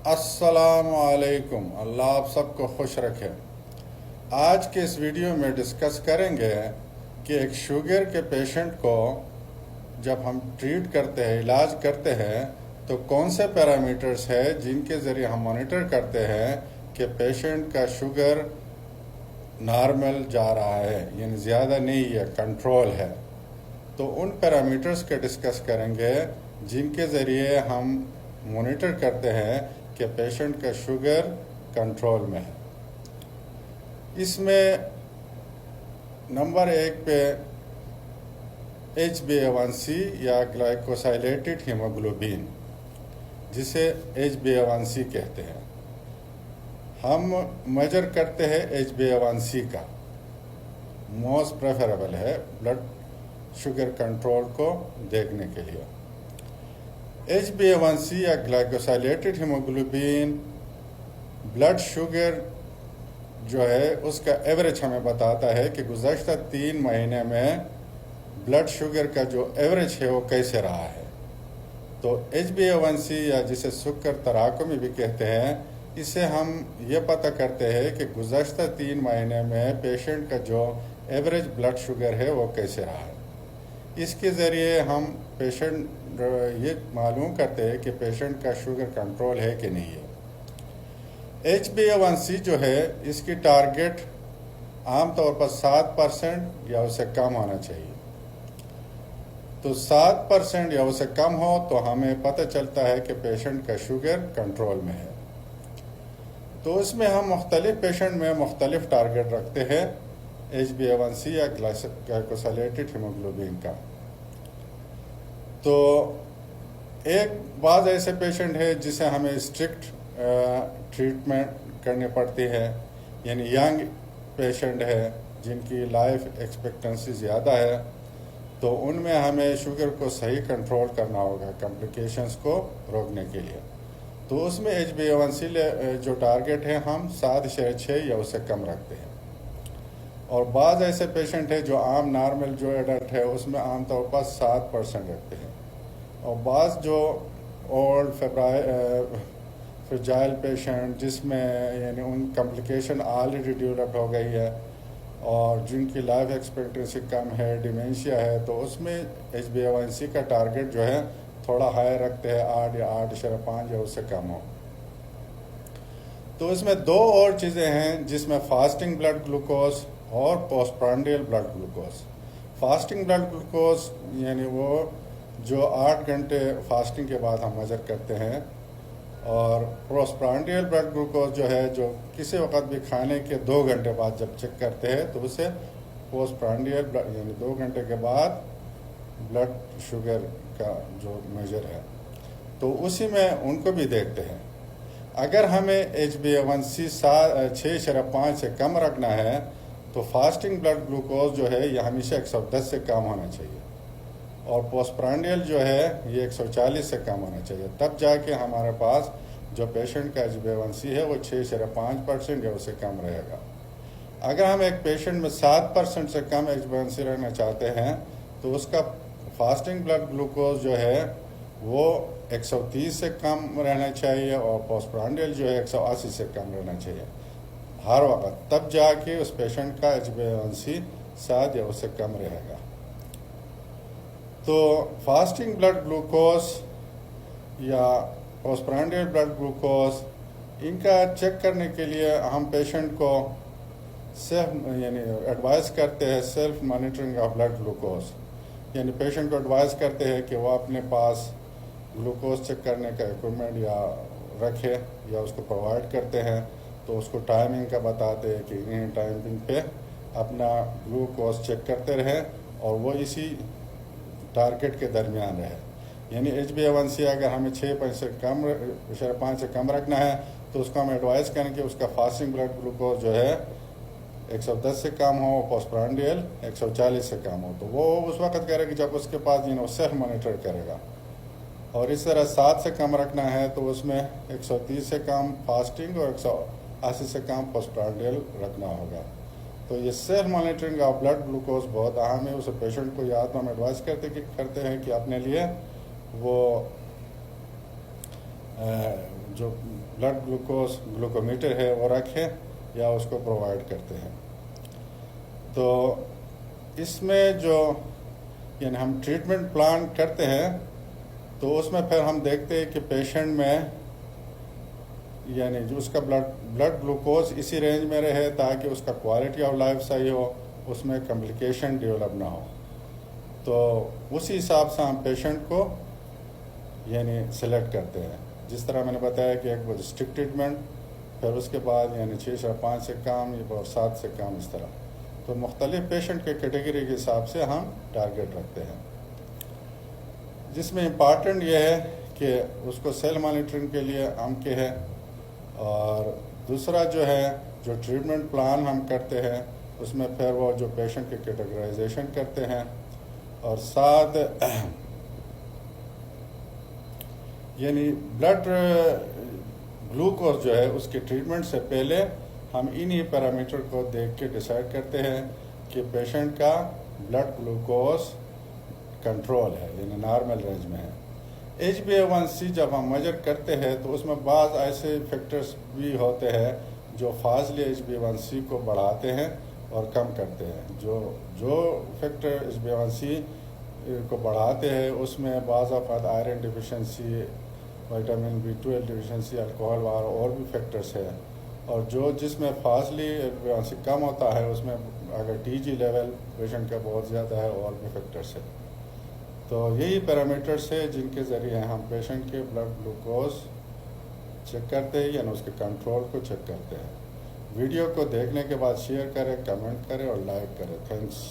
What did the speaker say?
السلام علیکم، اللہ آپ سب کو خوش رکھے۔ آج کے اس ویڈیو میں ڈسکس کریں گے کہ ایک شوگر کے پیشنٹ کو جب ہم ٹریٹ کرتے ہیں، علاج کرتے ہیں، تو کون سے پیرامیٹرز ہیں جن کے ذریعے ہم مانیٹر کرتے ہیں کہ پیشنٹ کا شوگر نارمل جا رہا ہے، یعنی زیادہ نہیں ہے، کنٹرول ہے۔ تو ان پیرامیٹرز کے ڈسکس کریں گے جن کے ذریعے ہم مانیٹر کرتے ہیں کہ پیشنٹ کا شوگر کنٹرول میں ہے۔ اس میں نمبر 1 پہ HbA1c یا گلائکوسائلیٹڈ ہیموگلوبین، جسے HbA1c کہتے ہیں۔ ہم میجر کرتے ہیں HbA1c کا، موسٹ پریفریبل ہے بلڈ شوگر کنٹرول کو دیکھنے کے لیے۔ HbA1c یا گلائکوسائلیٹڈ ہیموگلوبین بلڈ شوگر جو ہے اس کا ایوریج ہمیں بتاتا ہے کہ گزشتہ 3 مہینے میں بلڈ شوگر کا جو ایوریج ہے وہ کیسے رہا ہے۔ تو HbA1c یا جسے سکر تراکمی بھی کہتے ہیں، اس سے ہم یہ پتہ کرتے ہیں کہ گزشتہ 3 مہینے میں پیشنٹ کا جو ایوریج بلڈ شوگر ہے وہ کیسے رہا ہے۔ اس کے ذریعے ہم پیشنٹ یہ معلوم کرتے ہیں کہ پیشنٹ کا شوگر کنٹرول ہے کہ نہیں ہے۔ HbA1c جو ہے اس کی ٹارگٹ عام طور پر 7% یا اس سے کم ہونا چاہیے۔ تو 7% یا اس سے کم ہو تو ہمیں پتہ چلتا ہے کہ پیشنٹ کا شوگر کنٹرول میں ہے۔ تو اس میں ہم مختلف پیشنٹ میں مختلف ٹارگٹ رکھتے ہیں HbA1c یا گلائکوسائلیٹڈ ہیموگلوبین کا۔ تو بعض ایسے پیشنٹ ہے جسے ہمیں اسٹرکٹ ٹریٹمنٹ کرنی پڑتی ہے، یعنی ینگ پیشنٹ ہے جن کی لائف ایکسپیکٹنسی زیادہ ہے، تو ان میں ہمیں شوگر کو صحیح کنٹرول کرنا ہوگا کمپلیکیشنز کو روکنے کے لیے۔ تو اس میں HbA1c جو ٹارگٹ ہے ہم 7.6 یا اس سے کم رکھتے ہیں۔ اور بعض ایسے پیشنٹ ہے جو عام نارمل جو ایڈلٹ ہے اس میں عام طور پر 7% رکھتے ہیں۔ اور بعض جو اولڈ فریجائل پیشنٹ جس میں یعنی ان کمپلیکیشن آلریڈی ڈیولپڈ ہو گئی ہے اور جن کی لائف ایکسپیکٹنسی کم ہے، ڈیمینشیا ہے، تو اس میں HbA1c کا ٹارگٹ جو ہے تھوڑا ہائی رکھتے ہیں، 8 یا 8.5 یا اس سے کم ہو۔ تو اس میں 2 اور چیزیں ہیں جس میں فاسٹنگ بلڈ گلوکوز اور post prandial blood glucose. Fasting blood glucose یعنی وہ جو 8 گھنٹے فاسٹنگ کے بعد ہم میجر کرتے ہیں، اور پوسٹ پرانڈیل بلڈ گلوکوز جو ہے جو کسی وقت بھی کھانے کے 2 گھنٹے بعد جب چیک کرتے ہیں تو اسے پوسٹ پرانڈیل یعنی 2 گھنٹے کے بعد بلڈ شوگر کا جو میجر ہے، تو اسی میں ان کو بھی دیکھتے ہیں۔ اگر ہمیں HbA1c 6.5 سے کم رکھنا ہے تو فاسٹنگ بلڈ گلوکوز جو ہے یہ ہمیشہ 110 سے کم ہونا چاہیے، اور پوسٹ پرانڈیل جو ہے یہ 140 سے کم ہونا چاہیے، تب جا کے ہمارے پاس جو پیشنٹ کا HbA1c ہے وہ 6.5% یا اس سے کم رہے گا۔ اگر ہم ایک پیشنٹ میں 7% سے کم HbA1c رہنا چاہتے ہیں تو اس کا فاسٹنگ بلڈ گلوکوز جو ہے وہ 130 سے کم رہنا چاہیے، اور پوسٹ پرانڈیل جو ہے 180 سے کم رہنا چاہیے ہر وقت، تب جا کے اس پیشنٹ کا HbA1c 7 یا اس سے کم رہے گا۔ تو فاسٹنگ بلڈ گلوکوز یا post prandial blood glucose in کا چیک کرنے کے لیے ہم پیشنٹ کو یعنی ایڈوائز کرتے ہیں self monitoring of blood glucose, یعنی پیشنٹ کو ایڈوائز کرتے ہیں کہ وہ اپنے پاس گلوکوز چیک کرنے کا ایکوپمنٹ یا رکھے یا اس کو پرووائڈ کرتے ہیں۔ تو اس کو ٹائمنگ کا بتاتے ہیں کہ ان ٹائمنگ پہ اپنا گلوکوز چیک کرتے رہیں اور وہ اسی ٹارگٹ کے درمیان رہے۔ یعنی HbA1c اگر ہمیں 6.5 سے کم رکھنا ہے تو اس کو ہم ایڈوائز کریں کہ اس کا فاسٹنگ بلڈ گلوکوز جو ہے 110 سے کم ہو، پوسٹ پرانڈیل 140 سے کم ہو، تو وہ اس وقت کرے کہ جب اس کے پاس سیلف مانیٹر کرے گا۔ اور اس طرح 7 سے کم رکھنا ہے تو اس میں 130 سے کم فاسٹنگ اور 180 سے کم پوسٹ پرانڈیل رکھنا ہوگا۔ تو یہ self monitoring of blood glucose بہت اہم ہے۔ اس پیشنٹ کو یاد ہم ایڈوائز کرتے ہیں کہ اپنے لیے وہ جو بلڈ گلوکومیٹر ہے وہ رکھیں یا اس کو پرووائڈ کرتے ہیں. تو اس میں جو یعنی ہم ٹریٹمنٹ پلان کرتے ہیں تو اس میں پھر ہم دیکھتے ہیں کہ پیشنٹ میں یعنی جو اس کا بلڈ گلوکوز اسی رینج میں رہے تاکہ اس کا کوالٹی آف لائف صحیح ہو, اس میں کمپلیکیشن ڈیولپ نہ ہو. تو اسی حساب سے ہم پیشنٹ کو یعنی سلیکٹ کرتے ہیں. جس طرح میں نے بتایا کہ ایک اسٹرکٹ ٹریٹمنٹ, پھر اس کے بعد یعنی 6/5 سے کم اور 7 سے کم, اس طرح. تو مختلف پیشنٹ کے کیٹیگری کے حساب سے ہم ٹارگیٹ رکھتے ہیں, جس میں امپارٹنٹ یہ ہے کہ اس کو سیل مانیٹرنگ کے لیے کے ہے. اور دوسرا جو ہے جو ٹریٹمنٹ پلان ہم کرتے ہیں اس میں پھر وہ جو پیشنٹ کی کیٹیگرائزیشن کرتے ہیں, اور ساتھ یعنی بلڈ گلوکوز جو ہے اس کے ٹریٹمنٹ سے پہلے ہم انہی پیرامیٹر کو دیکھ کے ڈیسائیڈ کرتے ہیں کہ پیشنٹ کا بلڈ گلوکوز کنٹرول ہے یعنی نارمل رینج میں ہے. HbA1c جب ہم میجر کرتے ہیں تو اس میں بعض ایسے فیکٹرز بھی ہوتے ہیں جو فاضلی HbA1c کو بڑھاتے ہیں اور کم کرتے ہیں. جو فیکٹر HbA1c کو بڑھاتے ہیں اس میں بعض اوقات iron deficiency, vitamin B12 deficiency, alcohol اور بھی فیکٹرز ہیں. اور جس میں فاضلی HbA1c کم ہوتا ہے اس میں اگر TG لیول پیشنٹ کا بہت زیادہ ہے اور بھی فیکٹرز ہیں. تو یہی پیرامیٹرز ہیں جن کے ذریعے ہم پیشنٹ کے بلڈ گلوکوز چیک کرتے ہیں یعنی اس کے کنٹرول کو چیک کرتے ہیں. ویڈیو کو دیکھنے کے بعد شیئر کریں, کمنٹ کریں اور لائک کریں. تھینکس.